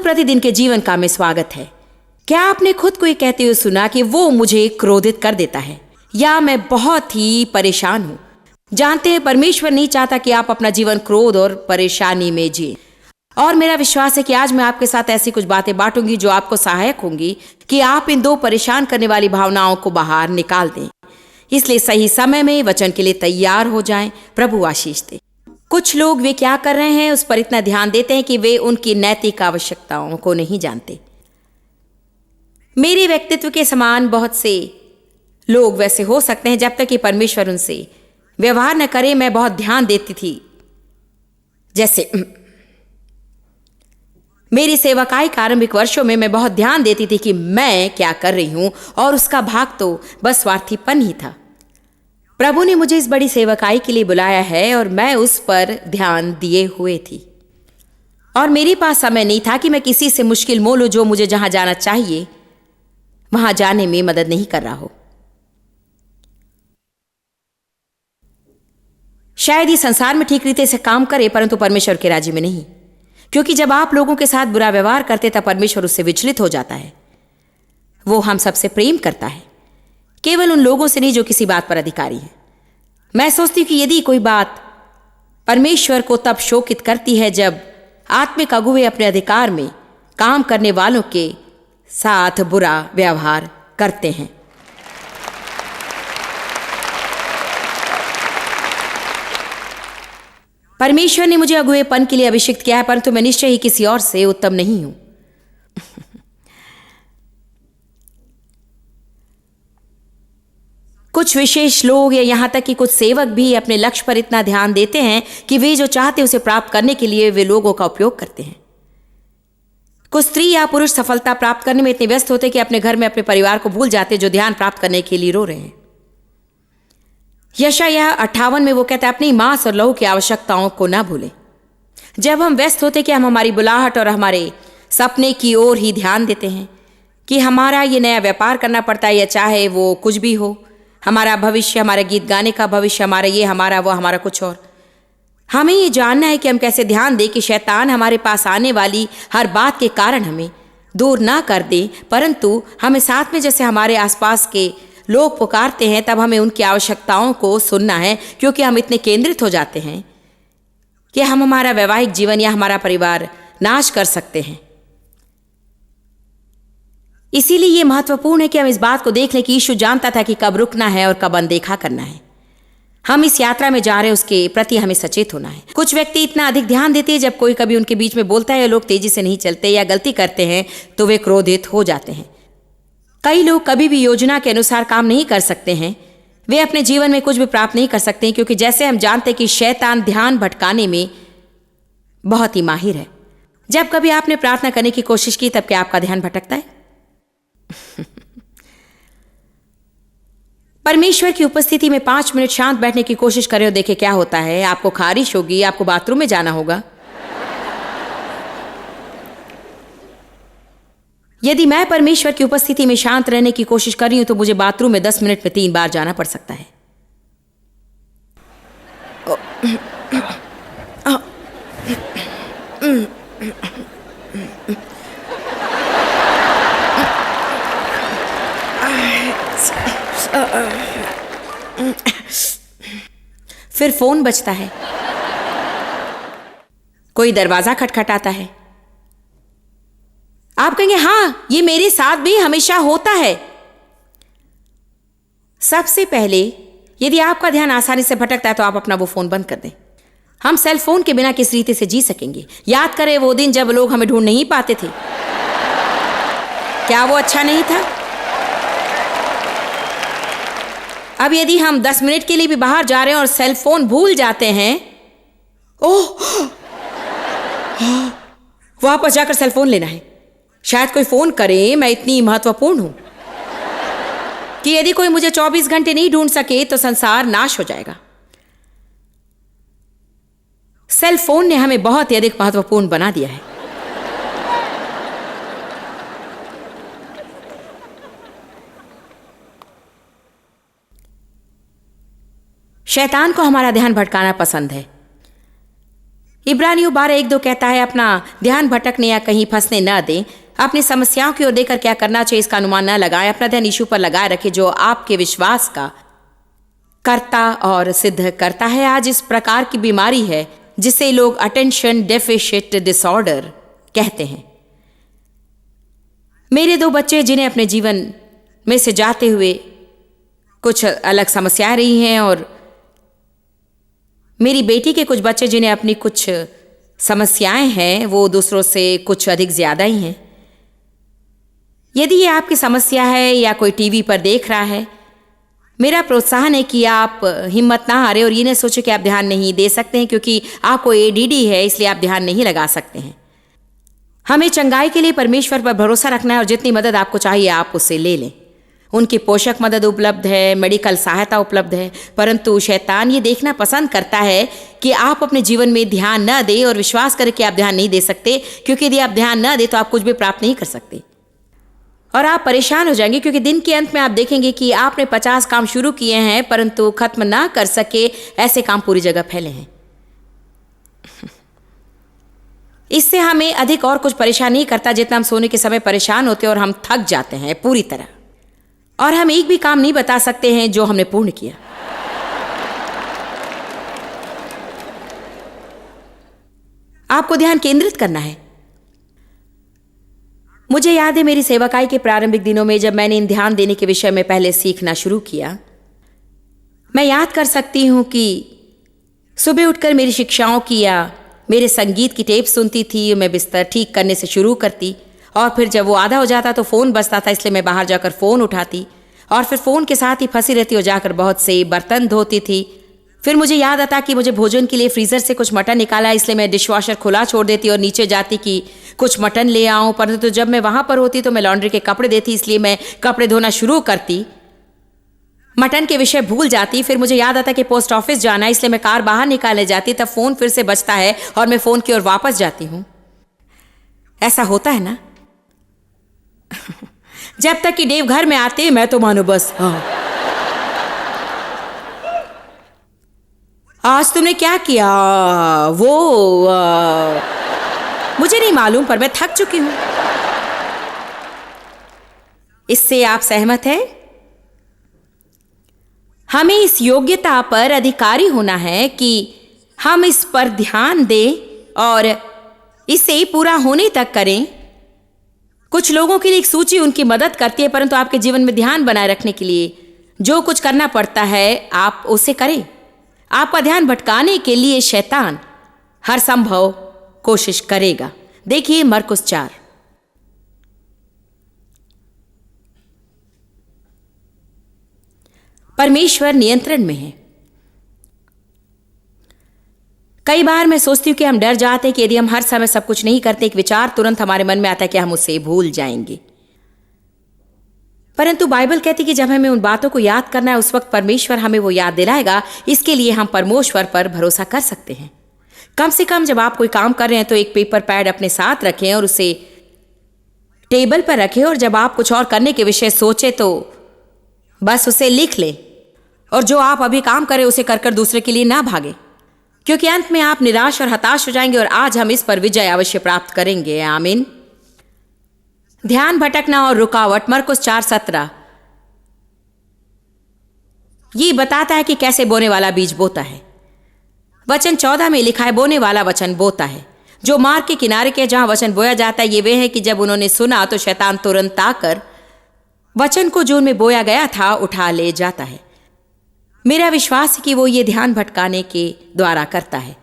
प्रतिदिन के जीवन का में स्वागत है। क्या आपने खुद को ये कहते हुए सुना कि वो मुझे क्रोधित कर देता है या मैं बहुत ही परेशान हूं? जानते हैं, परमेश्वर नहीं चाहता कि आप अपना जीवन क्रोध और परेशानी में जिए। और मेरा विश्वास है कि आज मैं आपके साथ ऐसी कुछ बातें बांटूंगी जो आपको सहायक होंगी कि आप इन दो परेशान करने वाली भावनाओं को बाहर निकाल दें। इसलिए सही समय में वचन के लिए तैयार हो जाएं। प्रभु आशीष दे। कुछ लोग वे क्या कर रहे हैं उस पर इतना ध्यान देते हैं कि वे उनकी नैतिक आवश्यकताओं को नहीं जानते। मेरे व्यक्तित्व के समान बहुत से लोग वैसे हो सकते हैं। जब तक कि परमेश्वर उनसे व्यवहार न करे, मैं बहुत ध्यान देती थी। जैसे मेरी सेवकाई के आरंभिक वर्षों में मैं बहुत ध्यान देती थी कि मैं क्या कर रही हूं, और उसका भाग तो बस स्वार्थीपन ही था। प्रभु ने मुझे इस बड़ी सेवकाई के लिए बुलाया है और मैं उस पर ध्यान दिए हुए थी। और मेरे पास समय नहीं था कि मैं किसी से मुश्किल मोलूं जो मुझे जहां जाना चाहिए वहां जाने में मदद नहीं कर रहा हो। शायद ये संसार में ठीक रीते से काम करे, परंतु परमेश्वर के राज्य में नहीं। क्योंकि जब आप लोगों के साथ बुरा व्यवहार करते तब परमेश्वर उससे विचलित हो जाता है। वो हम सबसे प्रेम करता है, केवल उन लोगों से नहीं जो किसी बात पर अधिकारी हैं। मैं सोचती हूं कि यदि कोई बात परमेश्वर को तब शोकित करती है जब आत्मिक अगुवे अपने अधिकार में काम करने वालों के साथ बुरा व्यवहार करते हैं। परमेश्वर ने मुझे अगुवेपन के लिए अभिषिक्त किया है, परंतु मैं निश्चय ही किसी और से उत्तम नहीं हूं। कुछ विशेष लोग या यहां तक कि कुछ सेवक भी अपने लक्ष्य पर इतना ध्यान देते हैं कि वे जो चाहते उसे प्राप्त करने के लिए वे लोगों का उपयोग करते हैं। कुछ स्त्री या पुरुष सफलता प्राप्त करने में इतने व्यस्त होते कि अपने घर में अपने परिवार को भूल जाते जो ध्यान प्राप्त करने के लिए रो रहे हैं। यशायाह 58 में वो कहता है, अपनी मांस और लहू की आवश्यकताओं को ना भूलें। जब हम व्यस्त होते कि हम हमारी बुलाहट और हमारे सपने की ओर ही ध्यान देते हैं कि हमारा ये नया व्यापार करना पड़ता है, या चाहे वो कुछ भी हो, हमारा भविष्य, हमारा गीत गाने का भविष्य, हमारा ये, हमारा वो, हमारा कुछ और। हमें ये जानना है कि हम कैसे ध्यान दें कि शैतान हमारे पास आने वाली हर बात के कारण हमें दूर ना कर दे, परंतु हमें साथ में जैसे हमारे आसपास के लोग पुकारते हैं तब हमें उनकी आवश्यकताओं को सुनना है। क्योंकि हम इतने केंद्रित हो जाते हैं कि हम हमारा वैवाहिक जीवन या हमारा परिवार नाश कर सकते हैं। इसीलिए यह महत्वपूर्ण है कि हम इस बात को देख लें कि यीशु जानता था कि कब रुकना है और कब अनदेखा करना है। हम इस यात्रा में जा रहे हैं, उसके प्रति हमें सचेत होना है। कुछ व्यक्ति इतना अधिक ध्यान देते हैं, जब कोई कभी उनके बीच में बोलता है या लोग तेजी से नहीं चलते या गलती करते हैं तो वे क्रोधित हो जाते हैं। कई लोग कभी भी योजना के अनुसार काम नहीं कर सकते हैं। वे अपने जीवन में कुछ भी प्राप्त नहीं कर सकते हैं, क्योंकि जैसे हम जानते हैं कि शैतान ध्यान भटकाने में बहुत ही माहिर है। जब कभी आपने प्रार्थना करने की कोशिश की तब क्या आपका ध्यान भटकता है? परमेश्वर की उपस्थिति में 5 मिनट शांत बैठने की कोशिश करें और देखें क्या होता है। आपको खारिश होगी, आपको बाथरूम में जाना होगा। यदि मैं परमेश्वर की उपस्थिति में शांत रहने की कोशिश कर रही हूं तो मुझे बाथरूम में 10 मिनट में 3 बार जाना पड़ सकता है। फिर फोन बजता है, कोई दरवाजा खटखटाता है। आप कहेंगे, हां, ये मेरे साथ भी हमेशा होता है। सबसे पहले यदि आपका ध्यान आसानी से भटकता है तो आप अपना वो फोन बंद कर दें। हम सेल फोन के बिना किस रीति से जी सकेंगे? याद करें वो दिन जब लोग हमें ढूंढ नहीं पाते थे। क्या वो अच्छा नहीं था? अब यदि हम 10 मिनट के लिए भी बाहर जा रहे हैं और सेल फोन भूल जाते हैं, ओह, वापस जाकर सेल फोन लेना है। शायद कोई फोन करे, मैं इतनी महत्वपूर्ण हूं कि यदि कोई मुझे 24 घंटे नहीं ढूंढ सके तो संसार नाश हो जाएगा। सेल फोन ने हमें बहुत ही अधिक महत्वपूर्ण बना दिया है। शैतान को हमारा ध्यान भटकाना पसंद है। इब्रानियों 12:1-2 कहता है, अपना ध्यान भटकने या कहीं फंसने न दें। अपनी समस्याओं की ओर देखकर क्या करना चाहिए इसका अनुमान न लगाएं। अपना ध्यान यीशु पर लगाए रखें जो आपके विश्वास का करता और सिद्ध करता है। आज इस प्रकार की बीमारी है जिसे लोग अटेंशन डेफिशिट डिसऑर्डर कहते हैं। मेरे 2 बच्चे जिन्हें अपने जीवन में से जाते हुए कुछ अलग समस्याएं रही हैं, और मेरी बेटी के कुछ बच्चे जिन्हें अपनी कुछ समस्याएं हैं, वो दूसरों से कुछ अधिक ज्यादा ही हैं। यदि ये आपकी समस्या है या कोई टीवी पर देख रहा है, मेरा प्रोत्साहन है कि आप हिम्मत ना हारें और ये न सोचें कि आप ध्यान नहीं दे सकते हैं क्योंकि आपको ADD है इसलिए आप ध्यान नहीं लगा सकते हैं। हमें चंगाई के लिए परमेश्वर पर भरोसा रखना है और जितनी मदद आपको चाहिए आप उससे ले लें। उनकी पोषक मदद उपलब्ध है, मेडिकल सहायता उपलब्ध है, परंतु शैतान ये देखना पसंद करता है कि आप अपने जीवन में ध्यान न दें और विश्वास करें कि आप ध्यान नहीं दे सकते, क्योंकि यदि आप ध्यान न दें तो आप कुछ भी प्राप्त नहीं कर सकते और आप परेशान हो जाएंगे, क्योंकि दिन के अंत में आप देखेंगे कि आपने 50 काम शुरू किए हैं परंतु खत्म ना कर सके, ऐसे काम पूरी जगह फैले हैं। इससे हमें अधिक और कुछ परेशान नहीं करता जितना हम सोने के समय परेशान होते हैं और हम थक जाते हैं पूरी तरह, और हम एक भी काम नहीं बता सकते हैं जो हमने पूर्ण किया। आपको ध्यान केंद्रित करना है। मुझे याद है मेरी सेवकाई के प्रारंभिक दिनों में जब मैंने इन ध्यान देने के विषय में पहले सीखना शुरू किया, मैं याद कर सकती हूं कि सुबह उठकर मेरी शिक्षाओं की या मेरे संगीत की टेप सुनती थी। मैं बिस्तर ठीक करने से शुरू करती और फिर जब वो आधा हो जाता तो फ़ोन बजता था, इसलिए मैं बाहर जाकर फ़ोन उठाती और फिर फ़ोन के साथ ही फंसी रहती और जाकर बहुत से बर्तन धोती थी। फिर मुझे याद आता कि मुझे भोजन के लिए फ्रीज़र से कुछ मटन निकाला, इसलिए मैं डिशवॉशर खुला छोड़ देती और नीचे जाती कि कुछ मटन ले आऊँ। परंतु जब मैं वहाँ पर होती तो मैं लॉन्ड्री के कपड़े देती, इसलिए मैं कपड़े धोना शुरू करती, मटन के विषय भूल जाती। फिर मुझे याद आता कि पोस्ट ऑफिस जाना है, इसलिए मैं कार बाहर निकालने जाती, तब फ़ोन फिर से बजता है और मैं फ़ोन की ओर वापस जाती हूँ। ऐसा होता है ना? जब तक कि डेव घर में आते मैं तो मानो बस आज तुमने क्या किया, वो मुझे नहीं मालूम पर मैं थक चुकी हूं। इससे आप सहमत हैं? हमें इस योग्यता पर अधिकारी होना है कि हम इस पर ध्यान दें और इसे पूरा होने तक करें। कुछ लोगों के लिए एक सूची उनकी मदद करती है, परंतु आपके जीवन में ध्यान बनाए रखने के लिए जो कुछ करना पड़ता है आप उसे करें। आपका ध्यान भटकाने के लिए शैतान हर संभव कोशिश करेगा। देखिए मरकुस 4। परमेश्वर नियंत्रण में है। कई बार मैं सोचती हूँ कि हम डर जाते हैं कि यदि हम हर समय सब कुछ नहीं करते, एक विचार तुरंत हमारे मन में आता है कि हम उसे भूल जाएंगे। परंतु बाइबल कहती है कि जब हमें उन बातों को याद करना है उस वक्त परमेश्वर हमें वो याद दिलाएगा। इसके लिए हम परमेश्वर पर भरोसा कर सकते हैं। कम से कम जब आप कोई काम कर रहे हैं तो एक पेपर पैड अपने साथ रखें और उसे टेबल पर रखें, और जब आप कुछ और करने के विषय सोचे तो बस उसे लिख लें, और जो आप अभी काम करें उसे कर दूसरे के लिए ना भागें, क्योंकि अंत में आप निराश और हताश हो जाएंगे और आज हम इस पर विजय अवश्य प्राप्त करेंगे। आमीन। ध्यान भटकना और रुकावट। मरकुस 4:17 ये बताता है कि कैसे बोने वाला बीज बोता है। वचन 14 में लिखा है, बोने वाला वचन बोता है। जो मार्ग के किनारे के जहां वचन बोया जाता है, ये वे है कि जब उन्होंने सुना तो शैतान तुरंत आकर वचन को जो उनमें बोया गया था उठा ले जाता है। मेरा विश्वास है कि वो ये ध्यान भटकाने के द्वारा करता है।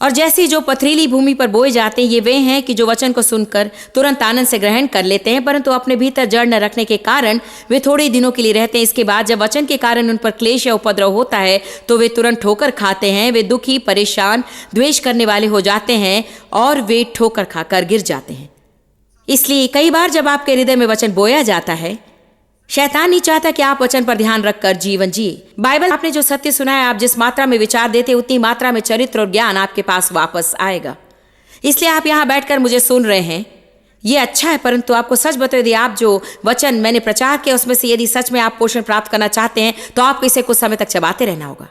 और जैसे जो पथरीली भूमि पर बोए जाते हैं, ये वे हैं कि जो वचन को सुनकर तुरंत आनंद से ग्रहण कर लेते हैं, परंतु अपने भीतर जड़ न रखने के कारण वे थोड़े दिनों के लिए रहते हैं। इसके बाद जब वचन के कारण उन पर क्लेश या उपद्रव होता है तो वे तुरंत ठोकर खाते हैं। वे दुखी, परेशान, द्वेष करने वाले हो जाते हैं और वे ठोकर खाकर गिर जाते हैं। इसलिए कई बार जब आपके हृदय में वचन बोया जाता है, शैतान नहीं चाहता कि आप वचन पर ध्यान रखकर जीवन जिए। बाइबल आपने जो सत्य सुना है, आप जिस मात्रा में विचार देते उतनी मात्रा में चरित्र और ज्ञान आपके पास वापस आएगा। इसलिए आप यहाँ बैठकर मुझे सुन रहे हैं, ये अच्छा है, परंतु आपको सच बताओ, यदि आप जो वचन मैंने प्रचार किया उसमें से यदि सच में आप पोषण प्राप्त करना चाहते हैं तो आपको इसे कुछ समय तक चबाते रहना होगा।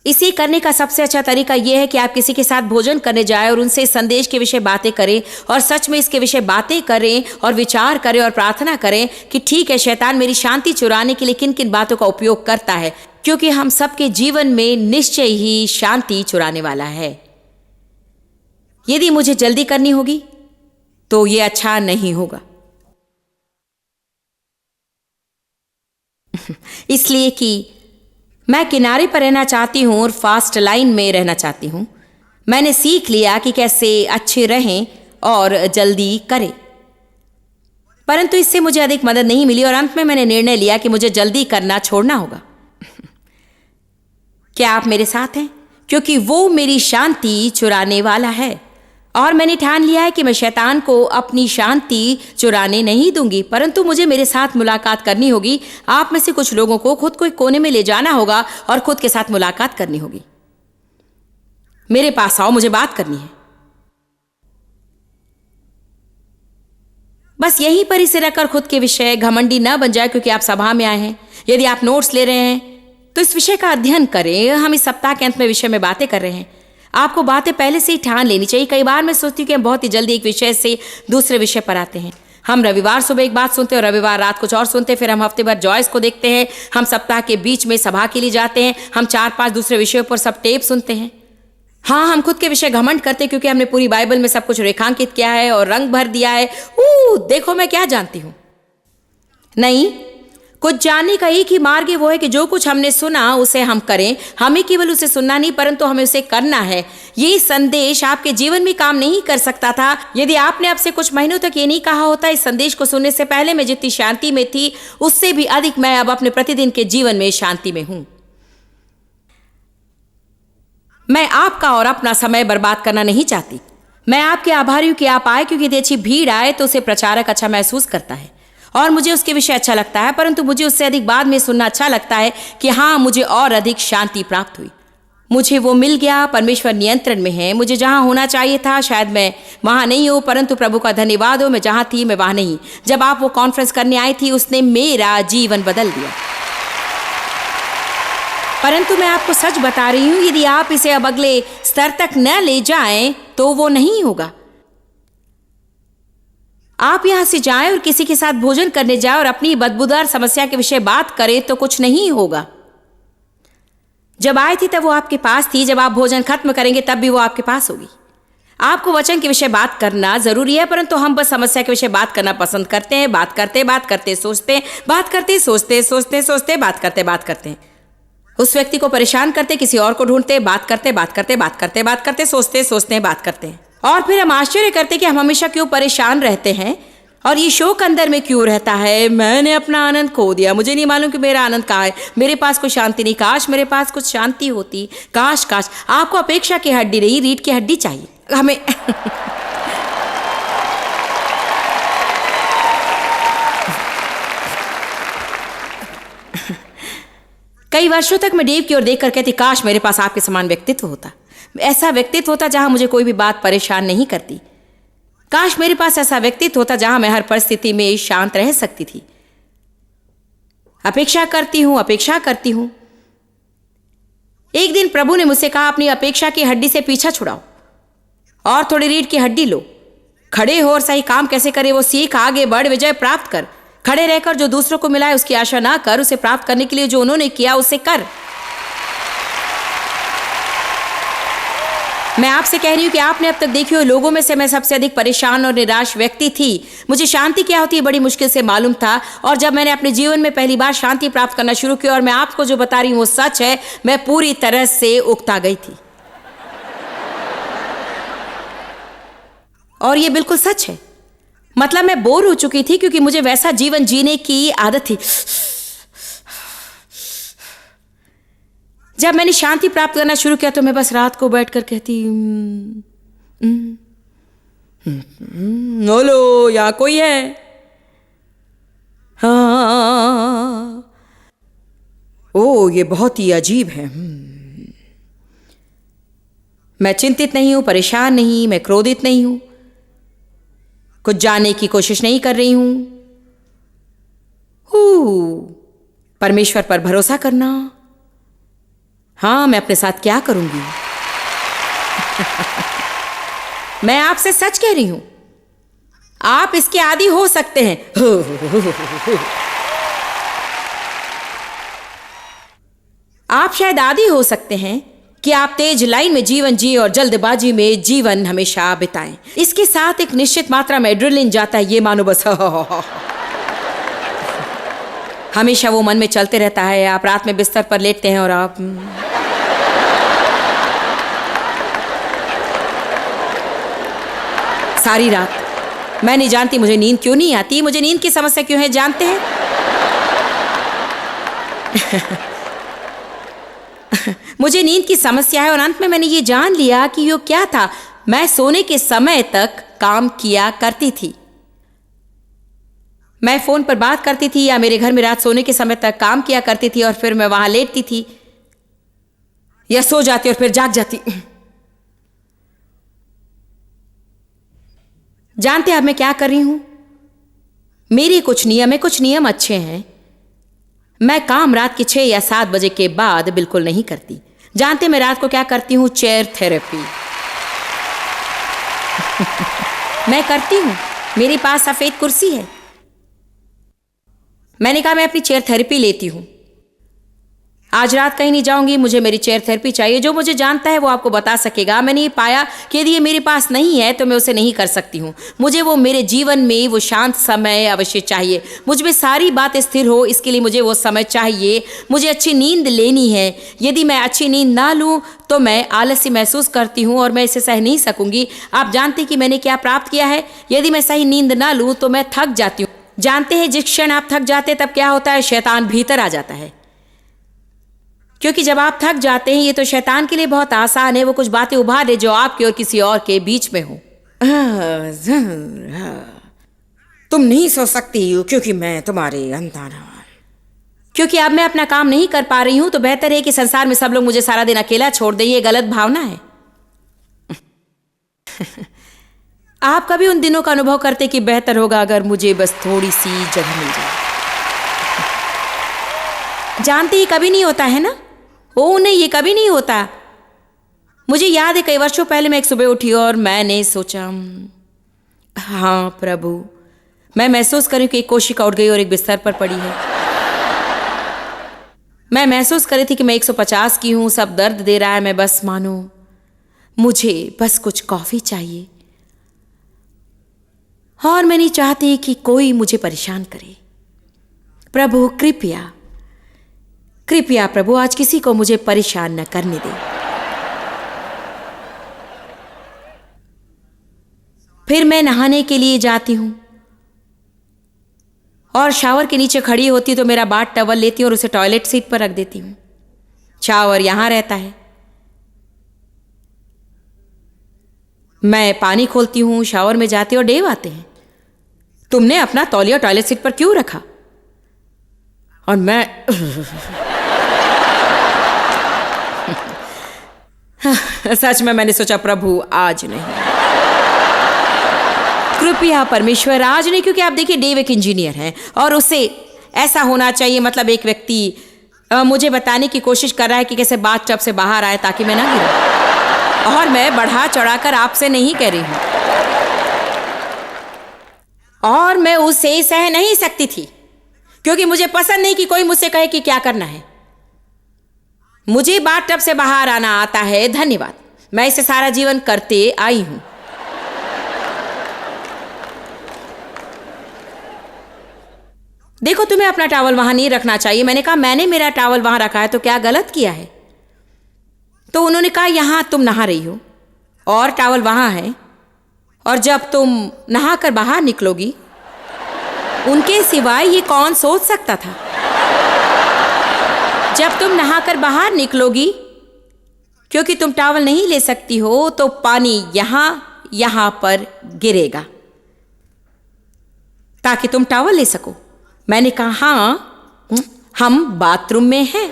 इसे करने का सबसे अच्छा तरीका यह है कि आप किसी के साथ भोजन करने जाएं और उनसे इस संदेश के विषय बातें करें और सच में इसके विषय बातें करें और विचार करें और प्रार्थना करें कि ठीक है, शैतान मेरी शांति चुराने के लिए किन किन बातों का उपयोग करता है, क्योंकि हम सबके जीवन में निश्चय ही शांति चुराने वाला है। यदि मुझे जल्दी करनी होगी तो यह अच्छा नहीं होगा, इसलिए कि मैं किनारे पर रहना चाहती हूं और फास्ट लाइन में रहना चाहती हूं। मैंने सीख लिया कि कैसे अच्छे रहें और जल्दी करें, परंतु इससे मुझे अधिक मदद नहीं मिली और अंत में मैंने निर्णय लिया कि मुझे जल्दी करना छोड़ना होगा। क्या आप मेरे साथ हैं? क्योंकि वो मेरी शांति चुराने वाला है और मैंने ठान लिया है कि मैं शैतान को अपनी शांति चुराने नहीं दूंगी, परंतु मुझे मेरे साथ मुलाकात करनी होगी। आप में से कुछ लोगों को खुद को एक कोने में ले जाना होगा और खुद के साथ मुलाकात करनी होगी। मेरे पास आओ, मुझे बात करनी है। बस यहीं पर इसे रखकर खुद के विषय घमंडी न बन जाए, क्योंकि आप सभा में आए हैं। यदि आप नोट्स ले रहे हैं तो इस विषय का अध्ययन करें। हम इस सप्ताह के अंत में विषय में बातें कर रहे हैं। आपको बातें पहले से ही ठान लेनी चाहिए। कई बार मैं सोचती हूँ कि हम बहुत ही जल्दी एक विषय से दूसरे विषय पर आते हैं। हम रविवार सुबह एक बात सुनते हैं और रविवार रात कुछ और सुनते हैं। फिर हम हफ्ते भर जॉयस को देखते हैं। हम सप्ताह के बीच में सभा के लिए जाते हैं। हम 4-5 दूसरे विषयों पर सब टेप सुनते हैं। हाँ, हम खुद के विषय घमंड करते हैं क्योंकि हमने पूरी बाइबल में सब कुछ रेखांकित किया है और रंग भर दिया है। देखो मैं क्या जानती हूँ। नहीं, कुछ जानने का एक ही मार्ग है, वो है कि जो कुछ हमने सुना उसे हम करें। हमें केवल उसे सुनना नहीं, परंतु हमें उसे करना है। ये संदेश आपके जीवन में काम नहीं कर सकता था यदि आपने अब से कुछ महीनों तक ये नहीं कहा होता, इस संदेश को सुनने से पहले मैं जितनी शांति में थी उससे भी अधिक मैं अब अपने प्रतिदिन के जीवन में शांति में हूं। मैं आपका और अपना समय बर्बाद करना नहीं चाहती। मैं आपके आभारी हूं कि आप आए, क्योंकि यदि अच्छी भीड़ आए तो उसे प्रचारक अच्छा महसूस करता है और मुझे उसके विषय अच्छा लगता है, परंतु मुझे उससे अधिक बाद में सुनना अच्छा लगता है कि हाँ, मुझे और अधिक शांति प्राप्त हुई। मुझे वो मिल गया। परमेश्वर नियंत्रण में है। मुझे जहाँ होना चाहिए था शायद मैं वहाँ नहीं हूँ, परंतु प्रभु का धन्यवाद हो, मैं जहाँ थी मैं वहाँ नहीं। जब आप वो कॉन्फ्रेंस करने आई थी उसने मेरा जीवन बदल दिया। परंतु मैं आपको सच बता रही हूँ, यदि आप इसे अब अगले स्तर तक न ले जाएं तो वो नहीं होगा। आप यहां से जाएं और किसी के साथ भोजन करने जाएं और अपनी बदबूदार समस्या के विषय बात करें तो कुछ नहीं होगा। जब आई थी तब वो आपके पास थी। जब आप भोजन खत्म करेंगे तब भी वो आपके पास होगी। आपको वचन के विषय बात करना जरूरी है, परंतु हम बस समस्या के विषय बात करना पसंद करते हैं। बात करते सोचते, बात करते सोचते, बात करते हैं। उस व्यक्ति को परेशान करते, किसी और को ढूंढते, बात करते, सोचते, बात करते हैं। और फिर हम आश्चर्य करते कि हम हमेशा क्यों परेशान रहते हैं और ये शोक अंदर में क्यों रहता है। मैंने अपना आनंद खो दिया, मुझे नहीं मालूम कि मेरा आनंद कहाँ है। मेरे पास कोई शांति नहीं। काश मेरे पास कुछ शांति होती। काश। आपको अपेक्षा की हड्डी नहीं, रीढ़ की हड्डी चाहिए हमें। कई वर्षों तक मैं डेव की ओर देखकर कहती, काश मेरे पास आपके समान व्यक्तित्व होता। ऐसा व्यक्तित्व होता जहां मुझे कोई भी बात परेशान नहीं करती। काश मेरे पास ऐसा व्यक्तित्व होता जहां मैं हर परिस्थिति में शांत रह सकती थी। अपेक्षा करती हूं। एक दिन प्रभु ने मुझसे कहा, अपनी अपेक्षा की हड्डी से पीछा छुड़ाओ और थोड़ी रीढ़ की हड्डी लो। खड़े हो और सही काम कैसे करे वो सीख, आगे बढ़, विजय प्राप्त कर। खड़े रहकर जो दूसरों को मिला है उसकी आशा ना कर, उसे प्राप्त करने के लिए जो उन्होंने किया उसे कर। मैं आपसे कह रही हूं कि आपने अब तक देखी हुई लोगों में से मैं सबसे अधिक परेशान और निराश व्यक्ति थी। मुझे शांति क्या होती है बड़ी मुश्किल से मालूम था, और जब मैंने अपने जीवन में पहली बार शांति प्राप्त करना शुरू किया, और मैं आपको जो बता रही हूं वो सच है, मैं पूरी तरह से उकता गई थी। और ये बिल्कुल सच है। मतलब मैं बोर हो चुकी थी क्योंकि मुझे वैसा जीवन जीने की आदत थी। जब मैंने शांति प्राप्त करना शुरू किया तो मैं बस रात को बैठकर कहती, हेलो, यहाँ कोई है? हाँ, ओ ये बहुत ही अजीब है। मैं चिंतित नहीं हूं, परेशान नहीं, मैं क्रोधित नहीं हूं, कुछ जानने की कोशिश नहीं कर रही हूं। परमेश्वर पर भरोसा करना, हाँ, मैं अपने साथ क्या करूंगी? मैं आपसे सच कह रही हूं, आप इसके आदी हो सकते हैं। आप शायद आदी हो सकते हैं कि आप तेज लाइन में जीवन जिए और जल्दबाजी में जीवन हमेशा बिताएं। इसके साथ एक निश्चित मात्रा में एड्रेनलिन जाता है, ये मानो बस। हमेशा वो मन में चलते रहता है। आप रात में बिस्तर पर लेटते हैं और आप सारी रात, मैं नहीं जानती मुझे नींद क्यों नहीं आती, मुझे नींद की समस्या क्यों है जानते हैं? मुझे नींद की समस्या है और अंत में मैंने ये जान लिया कि वो क्या था। मैं सोने के समय तक काम किया करती थी। मैं फोन पर बात करती थी या मेरे घर में रात सोने के समय तक काम किया करती थी और फिर मैं वहां लेटती थी या सो जाती और फिर जाग जाती। जानते हैं अब मैं क्या कर रही हूं? मेरी कुछ नियम अच्छे हैं। मैं काम रात के 6 या 7 बजे के बाद बिल्कुल नहीं करती। जानते मैं रात को क्या करती हूं? Chair therapy. मैं करती हूं। मेरे पास सफेद कुर्सी है। मैंने कहा मैं अपनी चेयर थेरेपी लेती हूं। आज रात कहीं नहीं जाऊंगी, मुझे मेरी चेयर थेरेपी चाहिए। जो मुझे जानता है वो आपको बता सकेगा। मैंने ये पाया कि यदि ये मेरे पास नहीं है तो मैं उसे नहीं कर सकती हूँ। मुझे वो मेरे जीवन में वो शांत समय अवश्य चाहिए। मुझ में सारी बात स्थिर हो, इसके लिए मुझे वो समय चाहिए। मुझे अच्छी नींद लेनी है। यदि मैं अच्छी नींद ना लूँ तो मैं आलस्य महसूस करती हूँ और मैं इसे सह नहीं सकूंगी। आप जानते कि मैंने क्या प्राप्त किया है? यदि मैं सही नींद ना लूँ तो मैं थक जाती हूँ। जानते हैं जिस क्षण आप थक जाते तब क्या होता है? शैतान भीतर आ जाता है। क्योंकि जब आप थक जाते हैं, ये तो शैतान के लिए बहुत आसान है, वो कुछ बातें उभार दे जो आपके और किसी और के बीच में हो। तुम नहीं सो सकती हो क्योंकि मैं तुम्हारे अंधारा, क्योंकि अब मैं अपना काम नहीं कर पा रही हूं तो बेहतर है कि संसार में सब लोग मुझे सारा दिन अकेला छोड़ दें। ये गलत भावना है। आप कभी उन दिनों का अनुभव करते कि बेहतर होगा अगर मुझे बस थोड़ी सी जगह मिल जाए? जानते ही कभी नहीं होता है ना? ओ नहीं, ये कभी नहीं होता। मुझे याद है कई वर्षों पहले मैं एक सुबह उठी और मैंने सोचा, हाँ प्रभु, मैं महसूस करूं कि एक कोशिका उठ गई और एक बिस्तर पर पड़ी है। मैं महसूस कर रही थी कि मैं 150 की हूं, सब दर्द दे रहा है। मैं बस मानो मुझे बस कुछ कॉफी चाहिए और मैं नहीं चाहती कि कोई मुझे परेशान करे। प्रभु कृपया कृपया प्रभु आज किसी को मुझे परेशान न करने दे। फिर मैं नहाने के लिए जाती हूं और शावर के नीचे खड़ी होती तो मेरा बाथ टवल लेती हूं और उसे टॉयलेट सीट पर रख देती हूं। शावर यहां रहता है। मैं पानी खोलती हूं, शावर में जाती हूं और डेव आते हैं, तुमने अपना तौलिया टॉयलेट सीट पर क्यों रखा? और मैं सच में मैंने सोचा प्रभु आज नहीं, कृपया परमेश्वर आज नहीं। क्योंकि आप देखिए डेव एक इंजीनियर है और उसे ऐसा होना चाहिए, मतलब एक व्यक्ति मुझे बताने की कोशिश कर रहा है कि कैसे बाथटब से बाहर आए ताकि मैं ना गिरूं। और मैं बढ़ा चढ़ाकर आपसे नहीं कह रही हूं। और मैं उसे सह नहीं सकती थी क्योंकि मुझे पसंद नहीं कि कोई मुझसे कहे कि क्या करना है। मुझे बाथटब से बाहर आना आता है, धन्यवाद। मैं इसे सारा जीवन करते आई हूं। देखो, तुम्हें अपना टॉवल वहां नहीं रखना चाहिए। मैंने कहा मैंने मेरा टॉवल वहां रखा है तो क्या गलत किया है? तो उन्होंने कहा यहां तुम नहा रही हो और टॉवल वहां है और जब तुम नहाकर बाहर निकलोगी, उनके सिवाय ये कौन सोच सकता था? जब तुम नहाकर बाहर निकलोगी, क्योंकि तुम टॉवल नहीं ले सकती हो, तो पानी यहां पर गिरेगा ताकि तुम टॉवल ले सको। मैंने कहा हाँ, हम बाथरूम में हैं।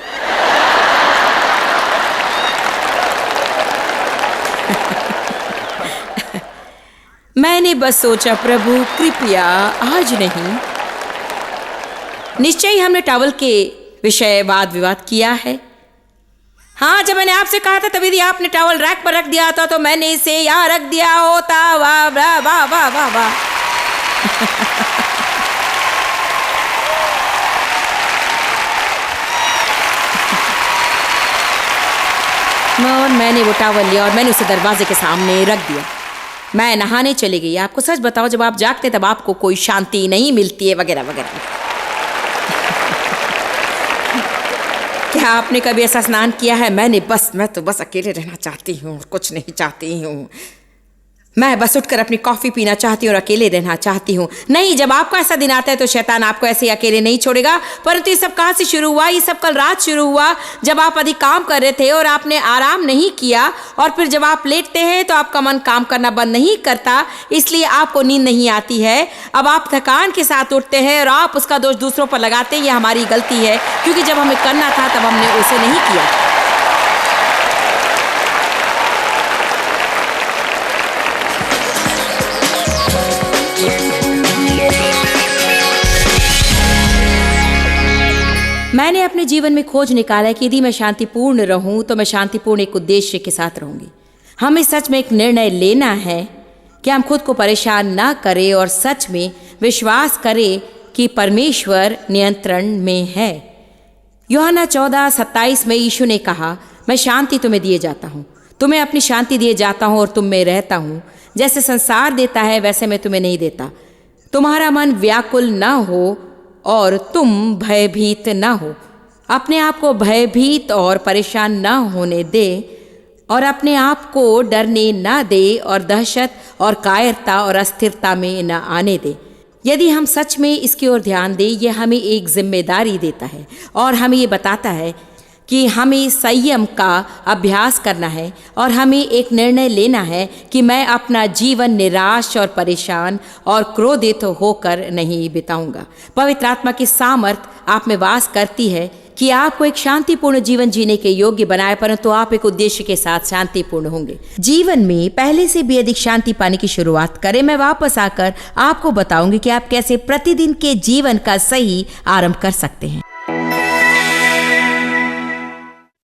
मैंने बस सोचा प्रभु कृपया आज नहीं। निश्चय ही हमने टॉवल के विषय वाद विवाद किया है। हाँ, जब मैंने आपसे कहा था तभी आपने टॉवल रैक पर रख दिया था, तो मैंने इसे यहाँ रख दिया होता। वाह वाह वाह वाह वाह वाह। और मैंने वो टॉवल लिया और मैंने उसे दरवाजे के सामने रख दिया। मैं नहाने चली गई। आपको सच बताओ, जब आप जागते तब आपको कोई शांति नहीं मिलती है, वगैरह वगैरह। क्या आपने कभी ऐसा स्नान किया है? मैं तो बस अकेले रहना चाहती हूँ, कुछ नहीं चाहती हूँ। मैं बस उठकर अपनी कॉफ़ी पीना चाहती हूँ और अकेले रहना चाहती हूँ। नहीं, जब आपका ऐसा दिन आता है तो शैतान आपको ऐसे ही अकेले नहीं छोड़ेगा। परंतु ये सब कहाँ से शुरू हुआ? ये सब कल रात शुरू हुआ, जब आप अधिक काम कर रहे थे और आपने आराम नहीं किया। और फिर जब आप लेटते हैं तो आपका मन काम करना बंद नहीं करता, इसलिए आपको नींद नहीं आती है। अब आप थकान के साथ उठते हैं और आप उसका दोष दूसरों पर लगाते हैं। ये हमारी गलती है, क्योंकि जब हमें करना था तब हमने उसे नहीं किया। मैंने अपने जीवन में खोज निकाला कि यदि मैं शांतिपूर्ण रहूं तो मैं शांतिपूर्ण एक उद्देश्य के साथ रहूंगी। हमें सच में एक निर्णय लेना है कि हम खुद को परेशान ना करें और सच में विश्वास करें कि परमेश्वर नियंत्रण में है। यूहन्ना 14:27 में यीशु ने कहा, मैं शांति तुम्हें दिए जाता हूँ, तुम्हें अपनी शांति दिए जाता हूँ और तुम में रहता हूँ। जैसे संसार देता है वैसे मैं तुम्हें नहीं देता। तुम्हारा मन व्याकुल ना हो और तुम भयभीत ना हो। अपने आप को भयभीत और परेशान ना होने दे और अपने आप को डरने ना दे और दहशत और कायरता और अस्थिरता में न आने दे। यदि हम सच में इसकी ओर ध्यान दें, यह हमें एक जिम्मेदारी देता है और हमें ये बताता है कि हमें संयम का अभ्यास करना है और हमें एक निर्णय लेना है कि मैं अपना जीवन निराश और परेशान और क्रोधित होकर नहीं बिताऊंगा। पवित्र आत्मा की सामर्थ आप में वास करती है कि आपको एक शांतिपूर्ण जीवन जीने के योग्य बनाए, परंतु आप एक उद्देश्य के साथ शांतिपूर्ण होंगे। जीवन में पहले से भी अधिक शांति पाने की शुरुआत करें। मैं वापस आकर आपको बताऊंगी कि आप कैसे प्रतिदिन के जीवन का सही आरंभ कर सकते हैं।